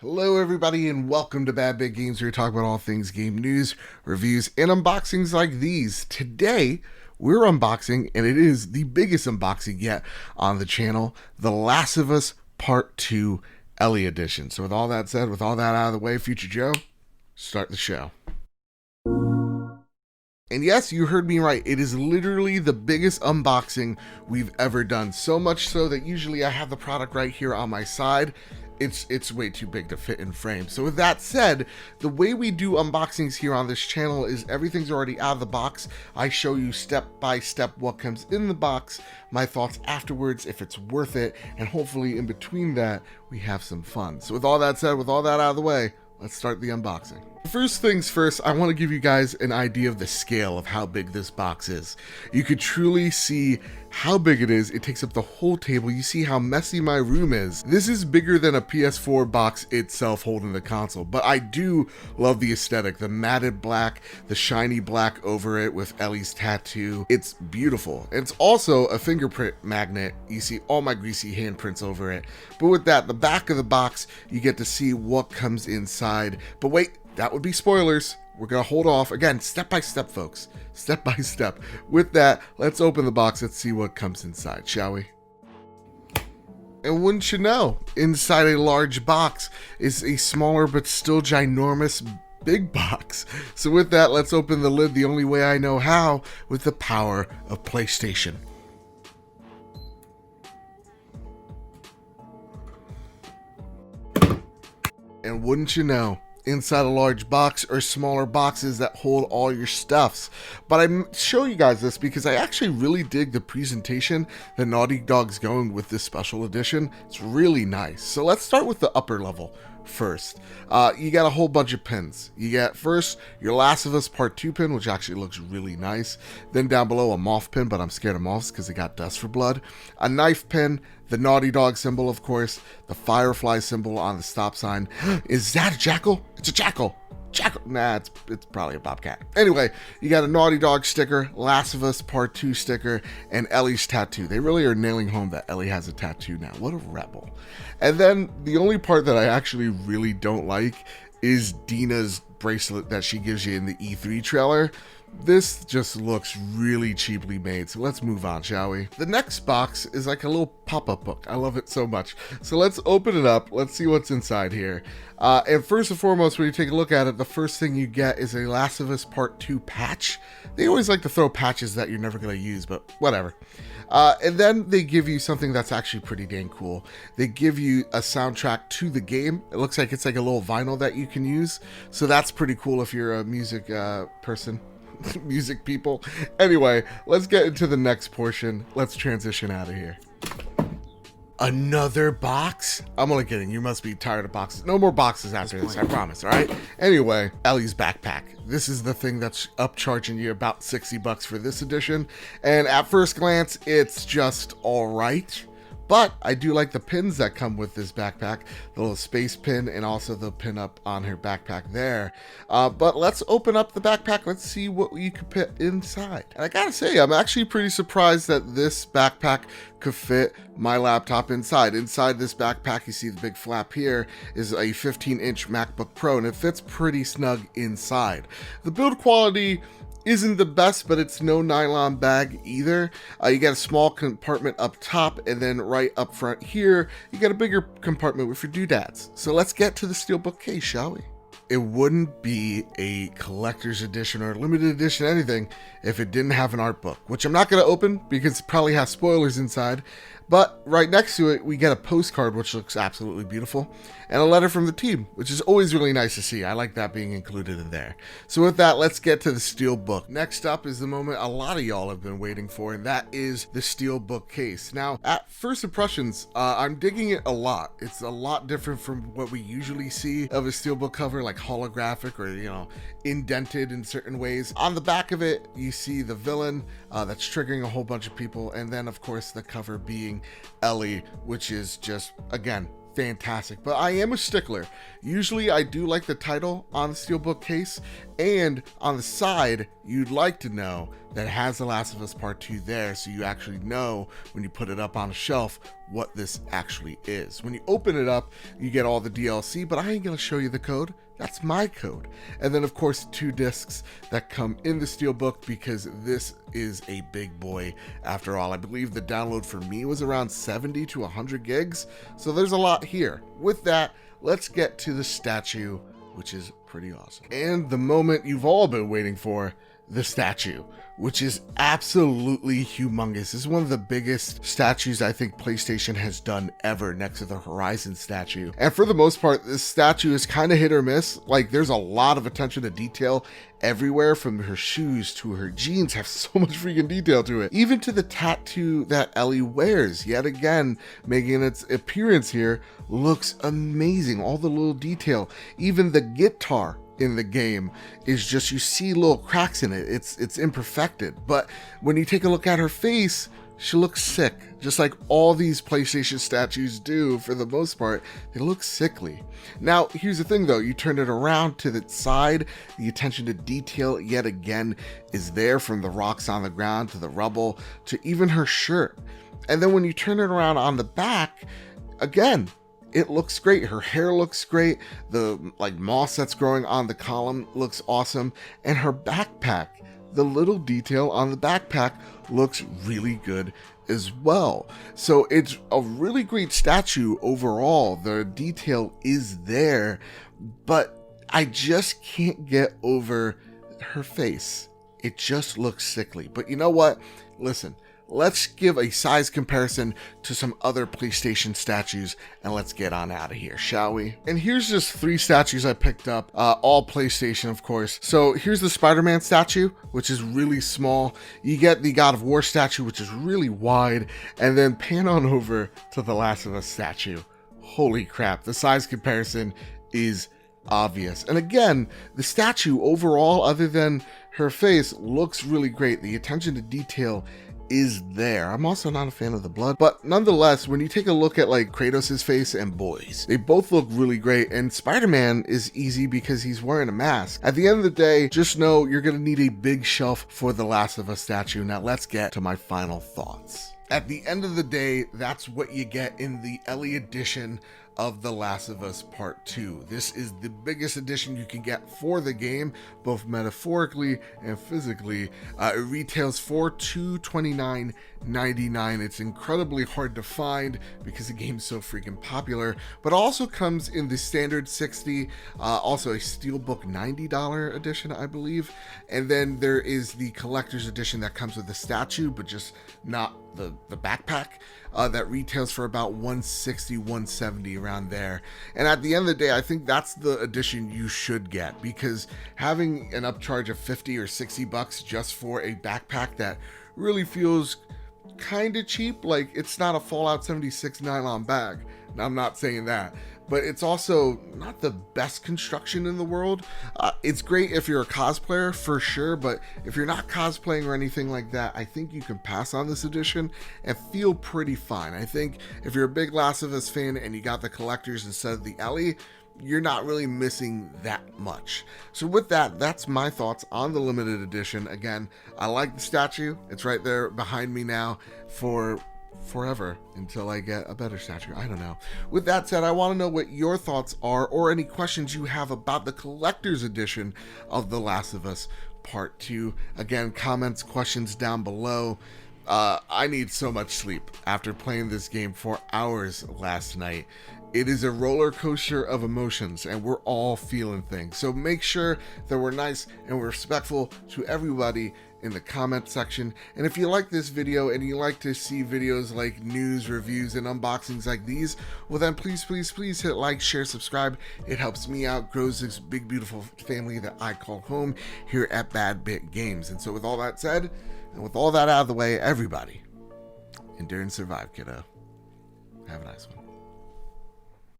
Hello everybody and welcome to Bad Big Games, where we talk about all things game news, reviews, and unboxings like these. Today, we're unboxing, and it is the biggest unboxing yet on the channel, The Last of Us Part 2 Ellie Edition. So with all that said, with all that out of the way, Future Joe, start the show. And yes, you heard me right. It is literally the biggest unboxing we've ever done. So much so that usually I have the product right here on my side. It's way too big to fit in frame. So with that said, the way we do unboxings here on this channel is everything's already out of the box. I show you step by step what comes in the box, my thoughts afterwards, if it's worth it, and hopefully in between that, we have some fun. So with all that said, with all that out of the way, let's start the unboxing. First things first, I want to give you guys an idea of the scale of how big this box is. You could truly see how big it is. It takes up the whole table. You see how messy my room is. This is bigger than a PS4 box itself holding the console, but I do love the aesthetic. The matted black, the shiny black over it with Ellie's tattoo. It's beautiful. It's also a fingerprint magnet. You see all my greasy handprints over it. But with that, the back of the box, you get to see what comes inside. But wait, that would be spoilers. We're gonna hold off. Again, step by step, folks. Step by step. With that, let's open the box. Let's see what comes inside, shall we? And wouldn't you know, inside a large box is a smaller but still ginormous big box. So with that, let's open the lid the only way I know how, with the power of PlayStation. And wouldn't you know, inside a large box or smaller boxes that hold all your stuffs. But I show you guys this because I actually really dig the presentation that Naughty Dog's going with this special edition. It's really nice. So let's start with the upper level first. You got a whole bunch of pins. You get first your Last of Us Part 2 pin, which actually looks really nice. Then down below a moth pin, but I'm scared of moths because they got dust for blood. A knife pin, the Naughty Dog symbol, of course, the firefly symbol on the stop sign. Is that a jackal? It's a jackal. Jackal. Nah, it's probably a bobcat. Anyway, you got a Naughty Dog sticker, Last of Us Part 2 sticker, and Ellie's tattoo. They really are nailing home that Ellie has a tattoo now. What a rebel. And then the only part that I actually really don't like is Dina's bracelet that she gives you in the E3 trailer. This just looks really cheaply made, so let's move on, shall we? The next box is like a little pop-up book. I love it so much. So let's open it up. Let's see what's inside here. And first and foremost, when you take a look at it, the first thing you get is a Last of Us Part 2 patch. They always like to throw patches that you're never going to use, but whatever. And then they give you something that's actually pretty dang cool. They give you a soundtrack to the game. It looks like it's like a little vinyl that you can use. So that's pretty cool if you're a music person. Music people. Anyway, let's get into the next portion. Let's transition out of here. Another box? I'm only kidding. You must be tired of boxes. No more boxes after this, I promise, all right? Anyway, Ellie's backpack. This is the thing that's upcharging you about $60 for this edition. And at first glance, it's just all right. But I do like the pins that come with this backpack, the little space pin and also the pin up on her backpack there. But let's open up the backpack. Let's see what you could put inside. And I gotta say, I'm actually pretty surprised that this backpack could fit my laptop inside. Inside this backpack, you see the big flap here, is a 15-inch MacBook Pro, and it fits pretty snug inside. The build quality isn't the best, but it's no nylon bag either. You got a small compartment up top, and then right up front here, you got a bigger compartment with your doodads. So let's get to the Steelbook case, shall we? It wouldn't be a collector's edition or limited edition anything if it didn't have an art book, which I'm not going to open because it probably has spoilers inside. But right next to it, we get a postcard, which looks absolutely beautiful, and a letter from the team, which is always really nice to see. I like that being included in there. So with that, let's get to the Steelbook. Next up is the moment a lot of y'all have been waiting for, and that is the Steelbook case. Now, at first impressions, I'm digging it a lot. It's a lot different from what we usually see of a Steelbook cover, like holographic or, you know, indented in certain ways. On the back of it, you see the villain that's triggering a whole bunch of people, and then, of course, the cover being Ellie, which is just, again, fantastic. But I am a stickler. Usually I do like the title on the Steelbook case, and on the side, you'd like to know that has The Last of Us Part 2 there, so you actually know when you put it up on a shelf what this actually is. When you open it up, you get all the DLC, but I ain't gonna show you the code. That's my code. And then of course 2 discs that come in the Steelbook, because this is a big boy after all. I believe the download for me was around 70 to 100 gigs, so there's a lot here. With that, let's get to the statue, which is pretty awesome. And the moment you've all been waiting for, the statue, which is absolutely humongous. This is one of the biggest statues I think PlayStation has done ever, next to the Horizon statue. And for the most part, this statue is kind of hit or miss. Like, there's a lot of attention to detail everywhere, from her shoes to her jeans have so much freaking detail to it. Even to the tattoo that Ellie wears, yet again, making its appearance here, looks amazing. All the little detail, even the guitar in the game is just, you see little cracks in it. It's imperfected, but when you take a look at her face, she looks sick, just like all these PlayStation statues do for the most part. They look sickly. Now, here's the thing though, you turn it around to the side, the attention to detail yet again is there, from the rocks on the ground to the rubble to even her shirt. And then when you turn it around on the back, again, it looks great. Her hair looks great. The moss that's growing on the column looks awesome. And her backpack, the little detail on the backpack looks really good as well. So it's a really great statue overall. The detail is there, but I just can't get over her face. It just looks sickly. But you know what? Listen, let's give a size comparison to some other PlayStation statues and let's get on out of here, shall we? And here's just 3 statues I picked up, all PlayStation, of course. So here's the Spider-Man statue, which is really small. You get the God of War statue, which is really wide, and then pan on over to the Last of Us statue. Holy crap, the size comparison is obvious. And again, the statue overall, other than her face, looks really great. The attention to detail is there. I'm also not a fan of the blood, but nonetheless, when you take a look at like Kratos' face and boys, they both look really great. And Spider-Man is easy because he's wearing a mask. At the end of the day, just know you're gonna need a big shelf for the Last of Us statue. Now let's get to my final thoughts. At the end of the day, that's what you get in the Ellie Edition of The Last of Us Part 2. This is the biggest edition you can get for the game, both metaphorically and physically. It retails for $229.99. It's incredibly hard to find because the game's so freaking popular, but also comes in the standard 60, also a Steelbook $90 edition, I believe. And then there is the collector's edition that comes with the statue, but just not the backpack, that retails for about $160, $170, around there. And at the end of the day, I think that's the edition you should get, because having an upcharge of 50 or 60 bucks just for a backpack that really feels kind of cheap, like it's not a Fallout 76 nylon bag. Now, I'm not saying that, but it's also not the best construction in the world. It's great if you're a cosplayer for sure, but if you're not cosplaying or anything like that, I think you can pass on this edition and feel pretty fine. I think if you're a big Last of Us fan and you got the collectors instead of the Ellie, you're not really missing that much. So with that, that's my thoughts on the limited edition. Again, I like the statue. It's right there behind me now for forever until I get a better statue. I don't know. With that said, I want to know what your thoughts are, or any questions you have about the collector's edition of The Last of Us Part 2. Again, comments, questions down below. I need so much sleep after playing this game for hours last night. It is a roller coaster of emotions, and we're all feeling things. So make sure that we're nice and we're respectful to everybody in the comment section. And if you like this video and you like to see videos like news, reviews, and unboxings like these, well then please hit like, share, subscribe. It helps me out, grows this big beautiful family that I call home here at Bad Bit Games. And so with all that said, and with all that out of the way, everybody, endure and survive, kiddo. Have a nice one.